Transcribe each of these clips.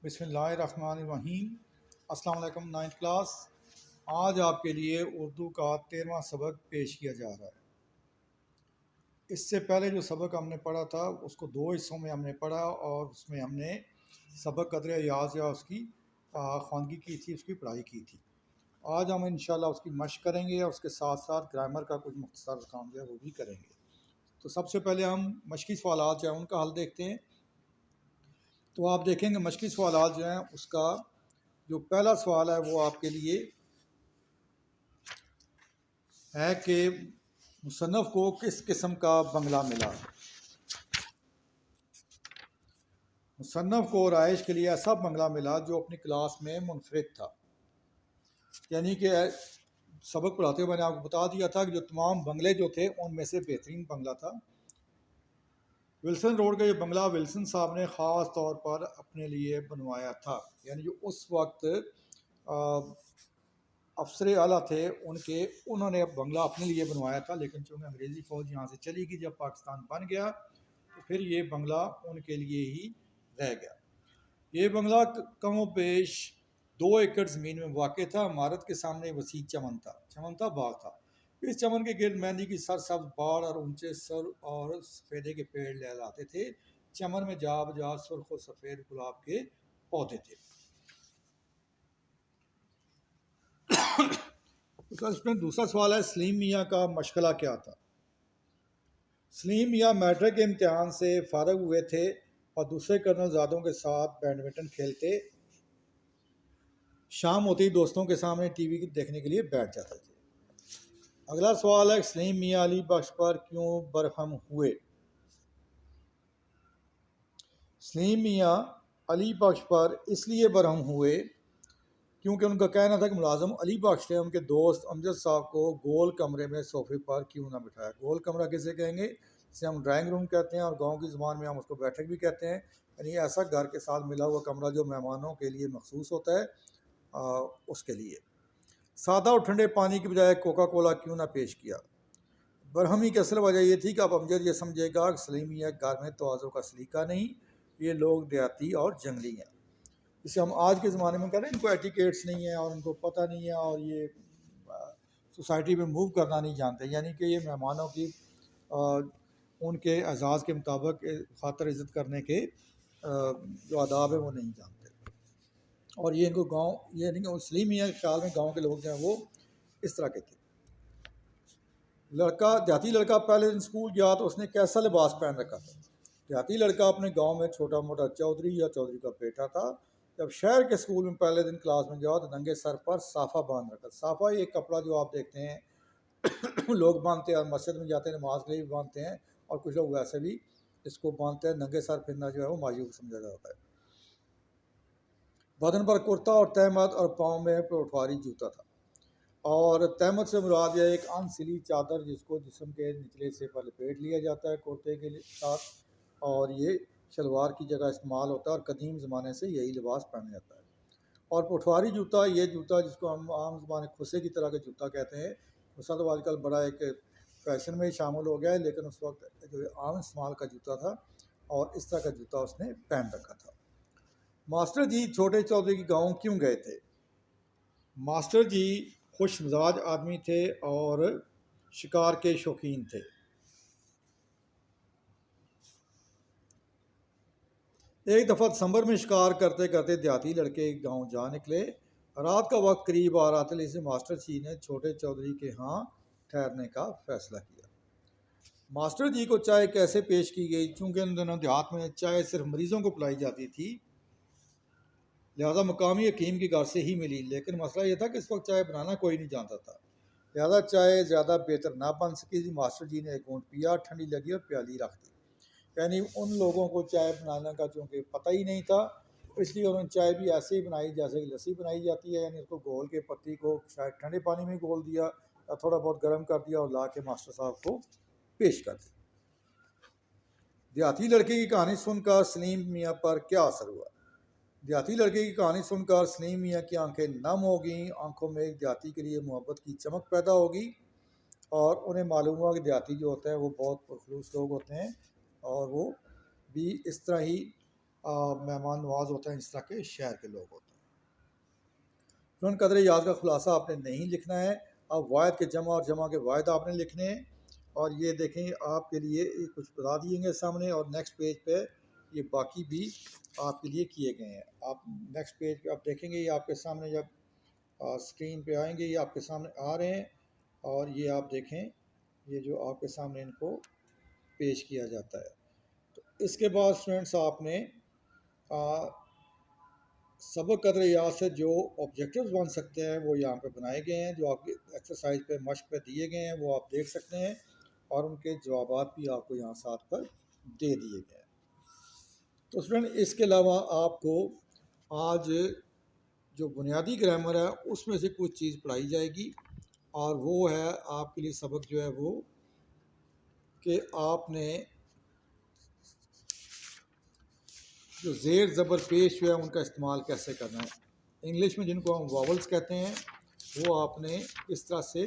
بسم اللہ الرحمن الرحیم۔ السلام علیکم نائنتھ کلاس۔ آج آپ کے لیے اردو کا 13واں سبق پیش کیا جا رہا ہے۔ اس سے پہلے جو سبق ہم نے پڑھا تھا اس کو 2 حصوں میں ہم نے پڑھا اور اس میں ہم نے سبق قدر ایاز یا اس کی خواندگی کی تھی، اس کی پڑھائی کی تھی۔ آج ہم انشاءاللہ اس کی مشق کریں گے اور اس کے ساتھ ساتھ گرامر کا کچھ مختصر کام جو ہے وہ بھی کریں گے۔ تو سب سے پہلے ہم مشقی سوالات جو ہیں ان کا حل دیکھتے ہیں۔ تو آپ دیکھیں گے مشقی سوالات جو ہیں اس کا جو پہلا سوال ہے وہ آپ کے لیے ہے کہ مصنف کو کس قسم کا بنگلہ ملا۔ مصنف کو رہائش کے لیے ایسا بنگلہ ملا جو اپنی کلاس میں منفرد تھا، یعنی کہ سبق پڑھاتے ہوئے میں نے آپ کو بتا دیا تھا کہ جو تمام بنگلے جو تھے ان میں سے بہترین بنگلہ تھا ولسن روڈ کا۔ یہ بنگلہ ولسن صاحب نے خاص طور پر اپنے لیے بنوایا تھا، یعنی جو اس وقت افسر اعلیٰ تھے انہوں نے بنگلہ اپنے لیے بنوایا تھا، لیکن چونکہ انگریزی فوج یہاں سے چلی گئی، جب پاکستان بن گیا تو پھر یہ بنگلہ ان کے لیے ہی رہ گیا۔ یہ بنگلہ کم و بیش 2 ایکڑ زمین میں واقع تھا۔ عمارت کے سامنے وسیع چمن تھا، باغ تھا۔ اس چمن کے گرد مہندی کی سرسبز باڑ اور اونچے سر اور سفیدے کے پیڑ لہلاتے تھے۔ چمن میں جا بجا سرخ و سفید گلاب کے پودے تھے۔ اس میں دوسرا سوال ہے سلیم میاں کا مشغلہ کیا تھا۔ سلیم میاں میٹرک کے امتحان سے فارغ ہوئے تھے اور دوسرے کرنل زادوں کے ساتھ بیڈمنٹن کھیلتے، شام ہوتی دوستوں کے سامنے ٹی وی دیکھنے کے لیے بیٹھ جاتے تھے۔ اگلا سوال ہے سلیم میاں علی بخش پر کیوں برہم ہوئے۔ سلیم میاں علی بخش پر اس لیے برہم ہوئے کیونکہ ان کا کہنا تھا کہ ملازم علی بخش نے ان کے دوست امجد صاحب کو گول کمرے میں صوفے پر کیوں نہ بٹھایا۔ گول کمرہ کسے کہیں گے؟ جسے ہم ڈرائنگ روم کہتے ہیں اور گاؤں کی زبان میں ہم اس کو بیٹھک بھی کہتے ہیں، یعنی ایسا گھر کے ساتھ ملا ہوا کمرہ جو مہمانوں کے لیے مخصوص ہوتا ہے، اس کے لیے۔ سادہ اور ٹھنڈے پانی کی بجائے کوکا کولا کیوں نہ پیش کیا۔ برہمی کی اصل وجہ یہ تھی کہ اب امجد یہ سمجھے گا کہ سلیم میاں گھر میں تواضع کا سلیقہ نہیں، یہ لوگ دیہاتی اور جنگلی ہیں۔ جسے ہم آج کے زمانے میں کہتے ہیں ان کو ایٹیکیٹس نہیں ہیں اور ان کو پتہ نہیں ہے اور یہ سوسائٹی میں موو کرنا نہیں جانتے، یعنی کہ یہ مہمانوں کی ان کے اعزاز کے مطابق خاطر عزت کرنے کے جو آداب ہیں وہ نہیں جانتے۔ اور یہ ان کو گاؤں یہ نہیں کہ سلیم میاں کے خیال میں گاؤں کے لوگ جو ہیں وہ اس طرح کے تھے۔ دیہاتی لڑکا پہلے دن اسکول گیا تو اس نے کیسا لباس پہن رکھا تھا۔ دیہاتی لڑکا اپنے گاؤں میں چھوٹا موٹا چودھری یا چودھری کا بیٹا تھا۔ جب شہر کے اسکول میں پہلے دن کلاس میں گیا تو ننگے سر پر صافہ باندھ رکھا۔ صافہ یہ کپڑا جو آپ دیکھتے ہیں لوگ باندھتے ہیں اور مسجد میں جاتے ہیں نماز کے لیے بھی باندھتے ہیں، اور کچھ لوگ ویسے بھی اس کو باندھتے ہیں۔ ننگے سر پھرنا جو ہے وہ معیوب سمجھا جاتا ہے۔ بدن پر کرتا اور تہمت اور پاؤں میں پٹواری جوتا تھا، اور تہمت سے مراد یہ ایک ان سلی چادر جس کو جسم کے نچلے حصے پر لپیٹ لیا جاتا ہے کرتے کے ساتھ، اور یہ شلوار کی جگہ استعمال ہوتا ہے اور قدیم زمانے سے یہی لباس پہنا جاتا ہے۔ اور پٹواری جوتا، یہ جوتا جس کو ہم عام زبان کھسے کی طرح کا جوتا کہتے ہیں، کھسا تو آج کل بڑا ایک فیشن میں شامل ہو گیا ہے، لیکن اس وقت جو عام استعمال کا جوتا تھا اور اس طرح کا جوتا اس نے پہن رکھا تھا۔ ماسٹر جی چھوٹے چودھری کے گاؤں کیوں گئے تھے؟ ماسٹر جی خوش مزاج آدمی تھے اور شکار کے شوقین تھے۔ ایک دفعہ دسمبر میں شکار کرتے کرتے دیہاتی لڑکے گاؤں جا نکلے۔ رات کا وقت قریب آ رہا تھا، اس لیے ماسٹر جی نے چھوٹے چودھری کے ہاں ٹھہرنے کا فیصلہ کیا۔ ماسٹر جی کو چائے کیسے پیش کی گئی؟ چونکہ ان دنوں دیہات میں چائے صرف مریضوں کو پلائی جاتی تھی، لہذا مقامی حکیم کے گھر سے ہی ملی، لیکن مسئلہ یہ تھا کہ اس وقت چائے بنانا کوئی نہیں جانتا تھا، لہذا چائے زیادہ بہتر نہ بن سکی تھی۔ ماسٹر جی نے ایک گھونٹ پیا، ٹھنڈی لگی اور پیالی رکھ دی۔ یعنی ان لوگوں کو چائے بنانے کا چونکہ پتہ ہی نہیں تھا، اس لیے انہوں نے چائے بھی ایسے ہی بنائی جیسے کہ لسی بنائی جاتی ہے، یعنی اس کو گھول کے پتی کو شاید ٹھنڈے پانی میں گھول دیا یا تھوڑا بہت گرم کر دیا اور لا کے ماسٹر صاحب کو پیش کر دی۔ دیہاتی لڑکے کی کہانی سن کر سلیم میاں پر کیا اثر ہوا؟ دیہاتی لڑکے کی کہانی سن کر سلیم میاں کی آنکھیں نم ہو گئیں، آنکھوں میں ایک دیہاتی کے لیے محبت کی چمک پیدا ہوگی، اور انہیں معلوم ہوا کہ دیہاتی جو ہوتے ہیں وہ بہت پرخلوص لوگ ہوتے ہیں اور وہ بھی اس طرح ہی مہمان نواز ہوتے ہیں، اس طرح کے شہر کے لوگ ہوتے ہیں۔ چون قدر یاد کا خلاصہ آپ نے نہیں لکھنا ہے، اب واحد کے جمع اور جمع کے واحد آپ نے لکھنے ہیں۔ اور یہ دیکھیں آپ کے لیے کچھ بتا دیے گے سامنے، اور نیکسٹ پیج پہ یہ باقی بھی آپ کے لیے کیے گئے ہیں۔ آپ نیکسٹ پیج پہ آپ دیکھیں گے، یہ آپ کے سامنے جب اسکرین پہ آئیں گے یہ آپ کے سامنے آ رہے ہیں، اور یہ آپ دیکھیں یہ جو آپ کے سامنے ان کو پیش کیا جاتا ہے۔ تو اس کے بعد اسٹوڈنٹس آپ نے سبق قدر یاد سے جو آبجیکٹیوز بن سکتے ہیں وہ یہاں پہ بنائے گئے ہیں، جو آپ کی ایکسرسائز پہ مشق پہ دیے گئے ہیں وہ آپ دیکھ سکتے ہیں، اور ان کے جوابات بھی آپ کو یہاں ساتھ پر دے دیے گئے ہیں۔ تو اسٹوڈنٹ اس کے علاوہ آپ کو آج جو بنیادی گرامر ہے اس میں سے کچھ چیز پڑھائی جائے گی، اور وہ ہے آپ کے لیے سبق جو ہے وہ کہ آپ نے جو زیر زبر پیش جو ہے ان کا استعمال کیسے کرنا ہے۔ انگلش میں جن کو ہم واولز کہتے ہیں وہ آپ نے اس طرح سے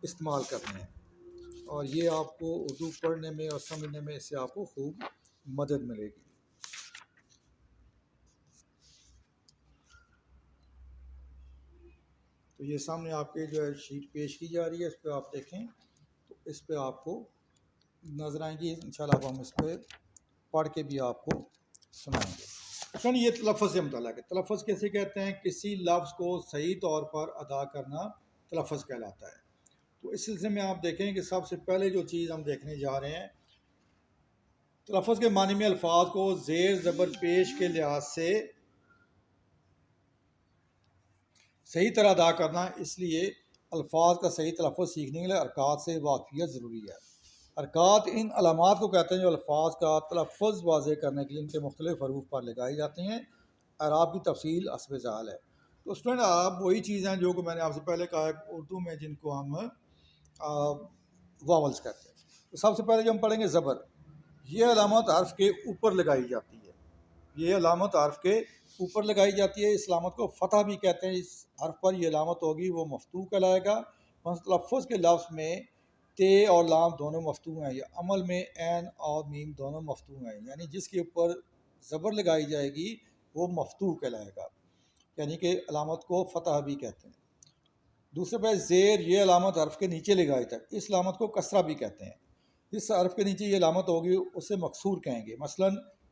استعمال کرنے ہیں، اور یہ آپ کو اردو پڑھنے میں اور سمجھنے میں اس سے آپ کو خوب مدد ملے گی۔ تو یہ سامنے آپ کے جو ہے شیٹ پیش کی جا رہی ہے، اس پہ آپ دیکھیں تو اس پہ آپ کو نظر آئیں گی، انشاءاللہ ہم اس پہ پڑھ کے بھی آپ کو سنائیں گے۔ سن یہ تلفظ سے متعلق ہے۔ تلفظ کیسے کہتے ہیں؟ کسی لفظ کو صحیح طور پر ادا کرنا تلفظ کہلاتا ہے۔ تو اس سلسلے میں آپ دیکھیں کہ سب سے پہلے جو چیز ہم دیکھنے جا رہے ہیں، تلفظ کے معنی میں الفاظ کو زیر زبر پیش کے لحاظ سے صحیح طرح ادا کرنا، اس لیے الفاظ کا صحیح تلفظ سیکھنے کے لیے حرکات سے واقفیت ضروری ہے۔ حرکات ان علامات کو کہتے ہیں جو الفاظ کا تلفظ واضح کرنے کے لیے ان کے مختلف حروف پر لگائی جاتی ہیں۔ اعراب کی تفصیل حسب ذیل ہے۔ تو اسٹوڈنٹ آپ وہی چیزیں ہیں جو کہ میں نے آپ سے پہلے کہا ہے اردو میں جن کو ہم واولز کہتے ہیں۔ تو سب سے پہلے جو ہم پڑھیں گے زبر، یہ علامت حرف کے اوپر لگائی جاتی ہے، یہ علامت حرف کے اوپر لگائی جاتی ہے۔ اس علامت کو فتح بھی کہتے ہیں۔ اس حرف پر یہ علامت ہوگی وہ مفتوح کہلائے گا۔ تلفظ کے لفظ میں تے اور لام دونوں مفتوح ہیں، یا عمل میں عین اور میم دونوں مفتوح ہیں، یعنی جس کے اوپر زبر لگائی جائے گی وہ مفتوح کہلائے گا، یعنی کہ علامت کو فتح بھی کہتے ہیں۔ دوسرے پہ زیر، یہ علامت حرف کے نیچے لگائی جائے، اس علامت کو کسرہ بھی کہتے ہیں۔ جس حرف کے نیچے یہ علامت ہوگی اسے مکسور کہیں گے۔ مثلا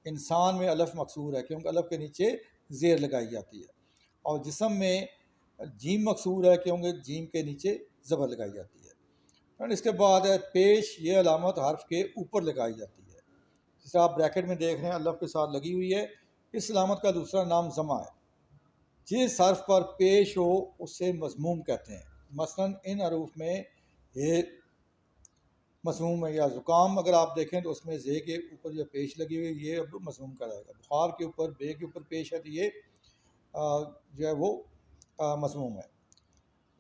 انسان میں الف مکسور ہے کیونکہ الف کے نیچے زیر لگائی جاتی ہے، اور جسم میں جیم مکسور ہے کیونکہ جیم کے نیچے زبر لگائی جاتی ہے۔ اور اس کے بعد ہے پیش، یہ علامت حرف کے اوپر لگائی جاتی ہے، جسے آپ بریکٹ میں دیکھ رہے ہیں الف کے ساتھ لگی ہوئی ہے۔ اس علامت کا دوسرا نام ضمہ ہے۔ جس حرف پر پیش ہو اسے مضموم کہتے ہیں۔ مثلا ان حروف میں یہ مضموم ہے، یا زکام اگر آپ دیکھیں تو اس میں زے کے اوپر جو پیش لگی ہوئی یہ اب مضموم کہلائے گا۔ بخار کے اوپر بے کے اوپر پیش ہے تو یہ جو ہے وہ مضموم ہے۔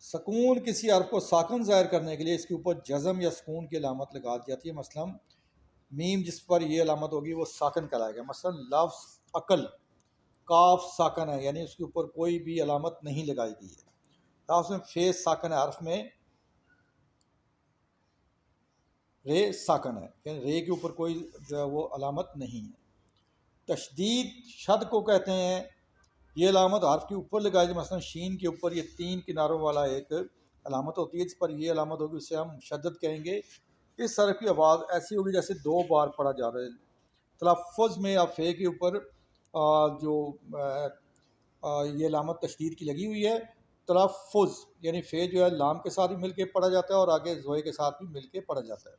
سکون، کسی حرف کو ساکن ظاہر کرنے کے لیے اس کے اوپر جزم یا سکون کی علامت لگا دی جاتی ہے۔ مثلا میم جس پر یہ علامت ہوگی وہ ساکن کہلائے گا۔ مثلا لفظ عقل، کاف ساکن ہے یعنی اس کے اوپر کوئی بھی علامت نہیں لگائی گئی ہے۔ لفظ میں فیس ساکن ہے، حرف میں رے ساکن ہے، یعنی رے کے اوپر کوئی جو ہے وہ علامت نہیں ہے۔ تشدید شد کو کہتے ہیں، یہ علامت حرف کے اوپر لگائی جائے۔ مثلا شین کے اوپر یہ 3 کناروں والا ایک علامت ہوتی ہے، جس پر یہ علامت ہوگی اسے ہم شدت کہیں گے۔ اس حرف کی آواز ایسی ہوگی جیسے 2 بار پڑھا جا رہا ہے۔ تلفظ میں اب فے کے اوپر جو یہ علامت تشدید کی لگی ہوئی ہے، تلفظ یعنی فے جو ہے لام کے ساتھ بھی مل کے پڑھا جاتا ہے اور آگے زوئے کے ساتھ بھی مل کے پڑھا جاتا ہے۔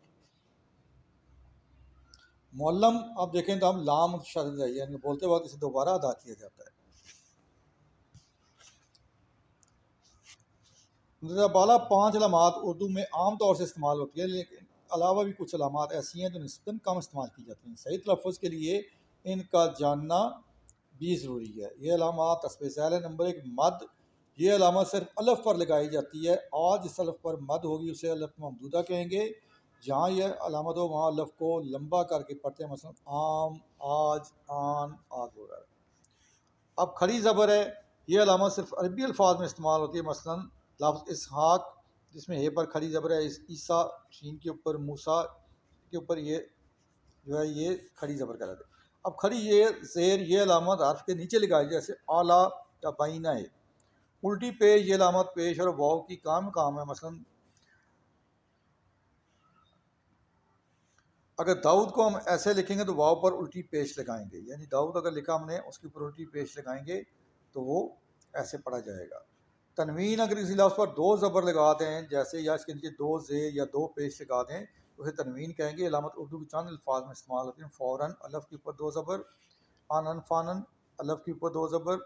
معلم آپ دیکھیں تو ہم لام شدد ہے، یعنی بولتے وقت اسے دوبارہ ادا کیا جاتا ہے۔ بالا 5 علامات اردو میں عام طور سے استعمال ہوتی ہے، لیکن علاوہ بھی کچھ علامات ایسی ہیں جو نسبتاً کم استعمال کی جاتی ہیں۔ صحیح تلفظ کے لیے ان کا جاننا بھی ضروری ہے۔ یہ علامات حسب ذیل ہے۔ نمبر 1 مد، یہ علامت صرف الف پر لگائی جاتی ہے، اور جس الف پر مد ہوگی اسے الف ممدودہ کہیں گے۔ جہاں یہ علامت ہو وہاں الف کو لمبا کر کے پڑھتے ہیں، مثلا عام، آج، آن، آج وغیرہ۔ اب کھڑی زبر ہے، یہ علامت صرف عربی الفاظ میں استعمال ہوتی ہے۔ مثلا لفظ اسحاق جس میں ہے پر کھڑی زبر ہے، عیسیٰ شین کے اوپر، موسیٰ کے اوپر یہ جو ہے یہ کھڑی زبر کہلاتا ہے۔ اب کھڑی یہ زیر یہ علامت حرف کے نیچے لگائی جیسے اعلیٰ یا بینہ ہے. الٹی پیش یہ علامت پیش اور واو کی کام ہے. مثلا اگر داؤد کو ہم ایسے لکھیں گے تو واو پر الٹی پیش لگائیں گے، یعنی داؤد اگر لکھا ہم نے اس کے اوپر الٹی پیش لگائیں گے تو وہ ایسے پڑھا جائے گا. تنوین اگر کسی لفظ پر دو زبر لگا دیں جیسے یا اس کے نیچے دو زیر یا دو پیش لگا دیں تو اسے تنوین کہیں گے. علامت اردو کے چند الفاظ میں استعمال ہوتی ہیں: فوراً الف کے اوپر دو زبر، آنن فانن الف کے اوپر دو زبر،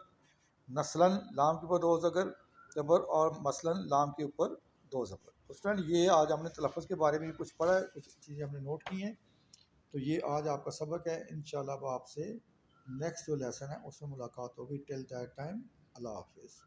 نسلاً لام کے اوپر دو زبر اور مثلاً لام کے اوپر دو زبر. تو اسٹوڈنٹ یہ آج ہم نے تلفظ کے بارے میں کچھ پڑھا ہے، کچھ چیزیں ہم نے نوٹ کی ہیں. تو یہ آج آپ کا سبق ہے. انشاءاللہ اب آپ سے نیکسٹ جو لیسن ہے اس میں ملاقات ہوگی. ٹل دیٹ ٹائم اللہ حافظ.